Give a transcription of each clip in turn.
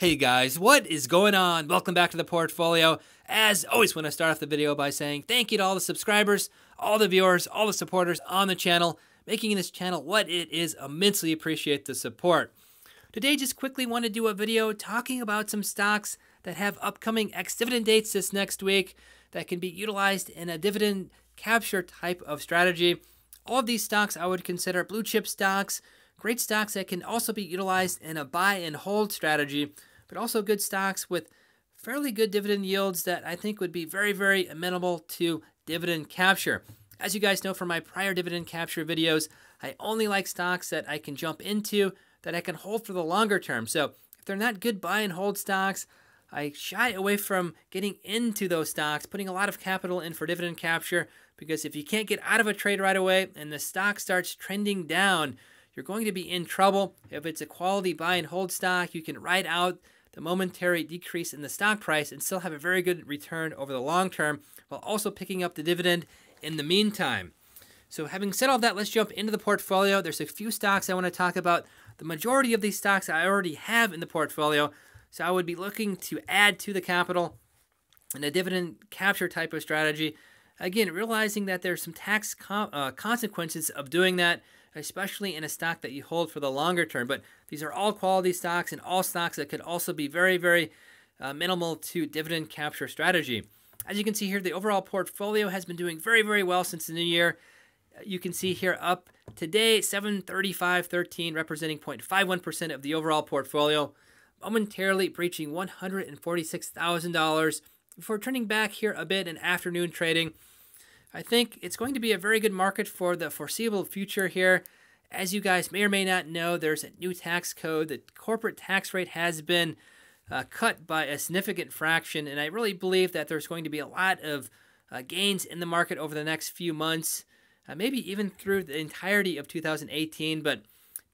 Hey guys, what is going on? Welcome back to the portfolio. As always, want to start off the video by saying thank you to all the subscribers, all the viewers, all the supporters on the channel, making this channel what it is. Immensely appreciate the support. Today, just quickly want to do a video talking about some stocks that have upcoming ex-dividend dates this next week that can be utilized in a dividend capture type of strategy. All of these stocks I would consider blue chip stocks, great stocks that can also be utilized in a buy and hold strategy, but also good stocks with fairly good dividend yields that I think would be very, very amenable to dividend capture. As you guys know from my prior dividend capture videos, I only like stocks that I can jump into, that I can hold for the longer term. So if they're not good buy and hold stocks, I shy away from getting into those stocks, putting a lot of capital in for dividend capture, because if you can't get out of a trade right away and the stock starts trending down, you're going to be in trouble. If it's a quality buy and hold stock, you can ride out the momentary decrease in the stock price and still have a very good return over the long term, while also picking up the dividend in the meantime. So having said all that, let's jump into the portfolio. There's a few stocks I want to talk about. The majority of these stocks I already have in the portfolio, so I would be looking to add to the capital in a dividend capture type of strategy. Again, realizing that there's some tax consequences of doing that, especially in a stock that you hold for the longer term. But these are all quality stocks and all stocks that could also be very, very minimal to dividend capture strategy. As you can see here, the overall portfolio has been doing very, very well since the new year. You can see here up today, 735.13, representing 0.51% of the overall portfolio, momentarily breaching $146,000 before turning back here a bit in afternoon trading. I think it's going to be a very good market for the foreseeable future here. As you guys may or may not know, there's a new tax code. The corporate tax rate has been cut by a significant fraction, and I really believe that there's going to be a lot of gains in the market over the next few months, maybe even through the entirety of 2018, but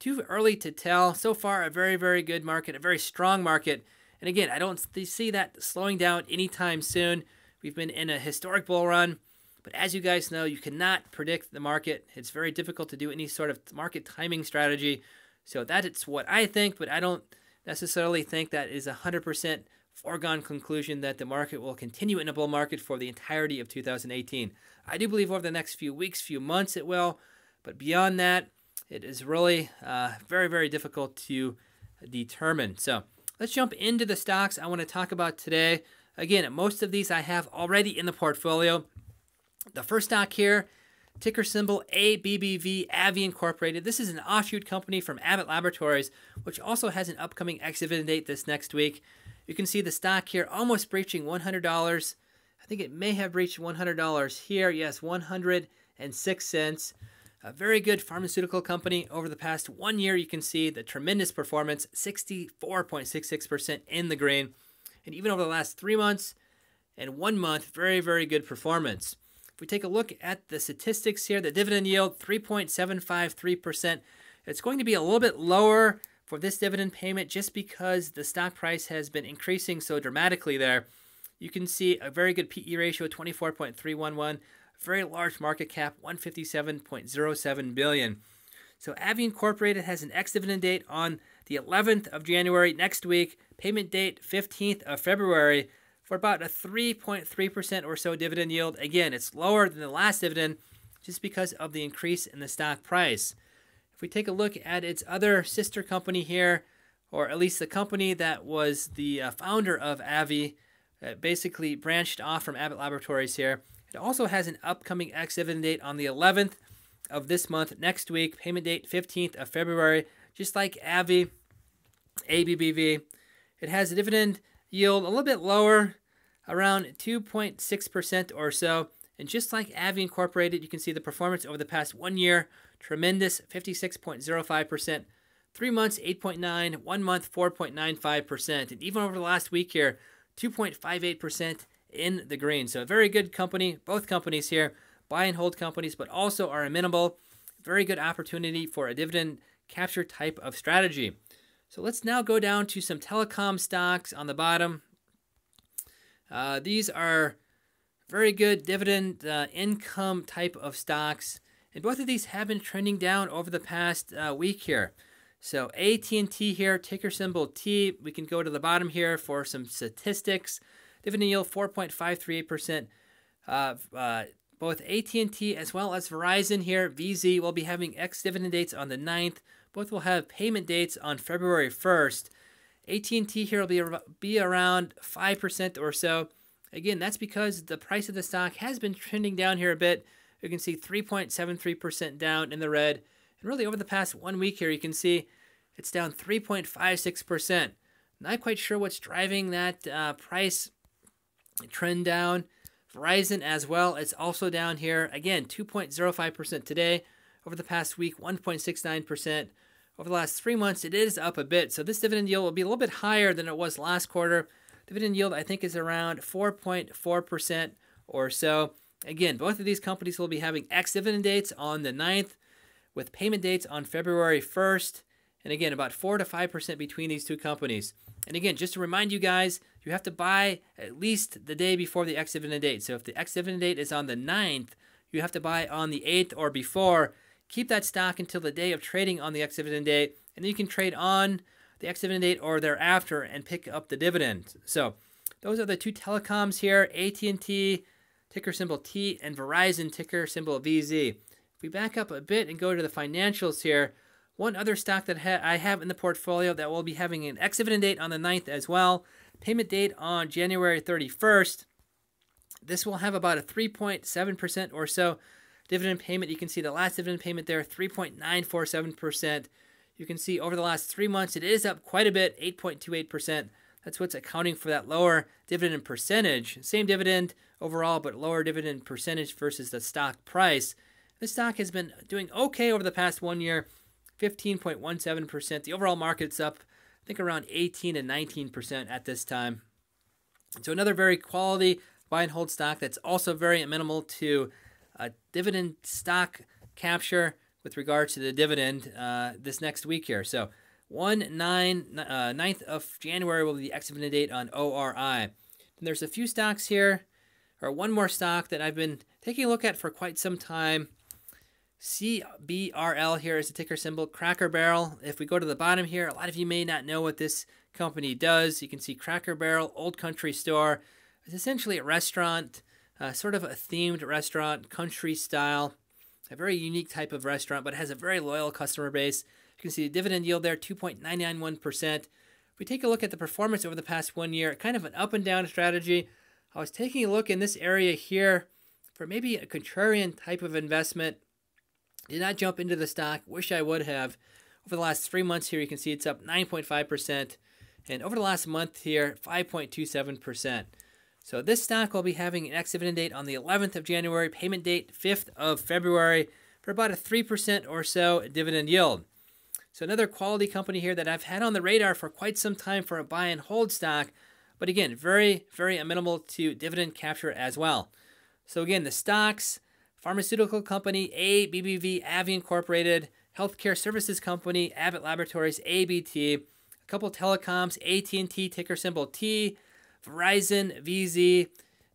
too early to tell. So far, a very, very good market, a very strong market. And again, I don't see that slowing down anytime soon. We've been in a historic bull run. But as you guys know, you cannot predict the market. It's very difficult to do any sort of market timing strategy. So that's what I think, but I don't necessarily think that is a 100% foregone conclusion that the market will continue in a bull market for the entirety of 2018. I do believe over the next few weeks, few months it will, but beyond that, it is really very, very difficult to determine. So let's jump into the stocks I want to talk about today. Again, most of these I have already in the portfolio. The first stock here, ticker symbol ABBV, AbbVie Incorporated. This is an offshoot company from Abbott Laboratories, which also has an upcoming ex-dividend date this next week. You can see the stock here almost breaching $100. I think it may have reached $100 here. Yes, 106 cents. A very good pharmaceutical company. Over the past 1 year, you can see the tremendous performance, 64.66% in the green. And even over the last 3 months and 1 month, very, very good performance. If we take a look at the statistics here, the dividend yield, 3.753%. It's going to be a little bit lower for this dividend payment just because the stock price has been increasing so dramatically there. You can see a very good PE ratio, 24.311, very large market cap, 157.07 billion. So AbbVie Incorporated has an ex-dividend date on the 11th of January next week, payment date 15th of February, for about a 3.3% or so dividend yield. Again, it's lower than the last dividend just because of the increase in the stock price. If we take a look at its other sister company here, or at least the company that was the founder of AbbVie, basically branched off from Abbott Laboratories here. It also has an upcoming ex-dividend date on the 11th of this month, next week, payment date 15th of February, just like AbbVie, ABBV. It has a dividend yield a little bit lower, around 2.6% or so. And just like AbbVie Incorporated, you can see the performance over the past 1 year, tremendous, 56.05%. 3 months, 8.9%, 1 month, 4.95%. And even over the last week here, 2.58% in the green. So a very good company, both companies here, buy and hold companies, but also are amenable. Very good opportunity for a dividend capture type of strategy. So let's now go down to some telecom stocks on the bottom. These are very good dividend income type of stocks, and both of these have been trending down over the past week here. So AT&T here, ticker symbol T. We can go to the bottom here for some statistics. Dividend yield 4.538%. Both AT&T as well as Verizon here, VZ, will be having ex-dividend dates on the 9th. Both will have payment dates on February 1st. AT&T here will be around 5% or so. Again, that's because the price of the stock has been trending down here a bit. You can see 3.73% down in the red. And really over the past 1 week here, you can see it's down 3.56%. Not quite sure what's driving that price trend down. Verizon as well, it's also down here. Again, 2.05% today. Over the past week, 1.69%. Over the last 3 months, it is up a bit. So this dividend yield will be a little bit higher than it was last quarter. Dividend yield, I think, is around 4.4% or so. Again, both of these companies will be having ex-dividend dates on the 9th with payment dates on February 1st. And again, about 4 to 5% between these two companies. And again, just to remind you guys, you have to buy at least the day before the ex-dividend date. So if the ex-dividend date is on the 9th, you have to buy on the 8th or before. Keep that stock until the day of trading on the ex-dividend date, and then you can trade on the ex-dividend date or thereafter and pick up the dividend. So those are the two telecoms here, AT&T, ticker symbol T, and Verizon, ticker symbol VZ. If we back up a bit and go to the financials here, one other stock that I have in the portfolio that will be having an ex-dividend date on the 9th as well, payment date on January 31st. This will have about a 3.7% or so dividend payment. You can see the last dividend payment there, 3.947%. You can see over the last 3 months, it is up quite a bit, 8.28%. That's what's accounting for that lower dividend percentage. Same dividend overall, but lower dividend percentage versus the stock price. This stock has been doing okay over the past 1 year, 15.17%. The overall market's up, I think, around 18 and 19% at this time. So another very quality buy and hold stock that's also very amenable to dividend stock capture with regards to the dividend this next week here. So 9th of January will be the ex-dividend date on ORI. And there's a few stocks here, or one more stock that I've been taking a look at for quite some time. CBRL here is the ticker symbol, Cracker Barrel. If we go to the bottom here, a lot of you may not know what this company does. You can see Cracker Barrel, Old Country Store. It's essentially a restaurant, sort of a themed restaurant, country style. A very unique type of restaurant, but it has a very loyal customer base. You can see the dividend yield there, 2.991%. If we take a look at the performance over the past 1 year, kind of an up and down strategy. I was taking a look in this area here for maybe a contrarian type of investment. Did not jump into the stock. Wish I would have. Over the last 3 months here, you can see it's up 9.5%. And over the last month here, 5.27%. So this stock will be having an ex-dividend date on the 11th of January, payment date 5th of February, for about a 3% or so dividend yield. So another quality company here that I've had on the radar for quite some time for a buy and hold stock, but again, very, very amenable to dividend capture as well. So again, the stocks, pharmaceutical company ABBV, AbbVie Incorporated, healthcare services company Abbott Laboratories, ABT, a couple telecoms, AT&T, ticker symbol T, Verizon, VZ,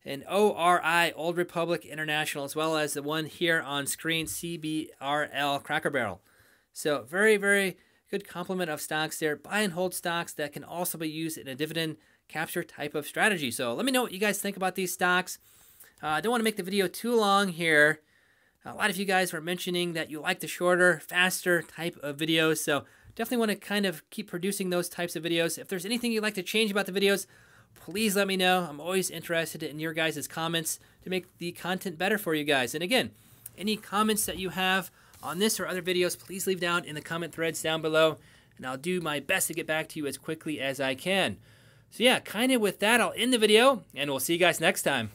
and ORI, Old Republic International, as well as the one here on screen, CBRL, Cracker Barrel. So very, very good complement of stocks there. Buy and hold stocks that can also be used in a dividend capture type of strategy. So let me know what you guys think about these stocks. I don't want to make the video too long here. A lot of you guys were mentioning that you like the shorter, faster type of videos. So definitely want to kind of keep producing those types of videos. If there's anything you'd like to change about the videos, please let me know. I'm always interested in your guys' comments to make the content better for you guys. And again, any comments that you have on this or other videos, please leave down in the comment threads down below, and I'll do my best to get back to you as quickly as I can. So yeah, kind of with that, I'll end the video, and we'll see you guys next time.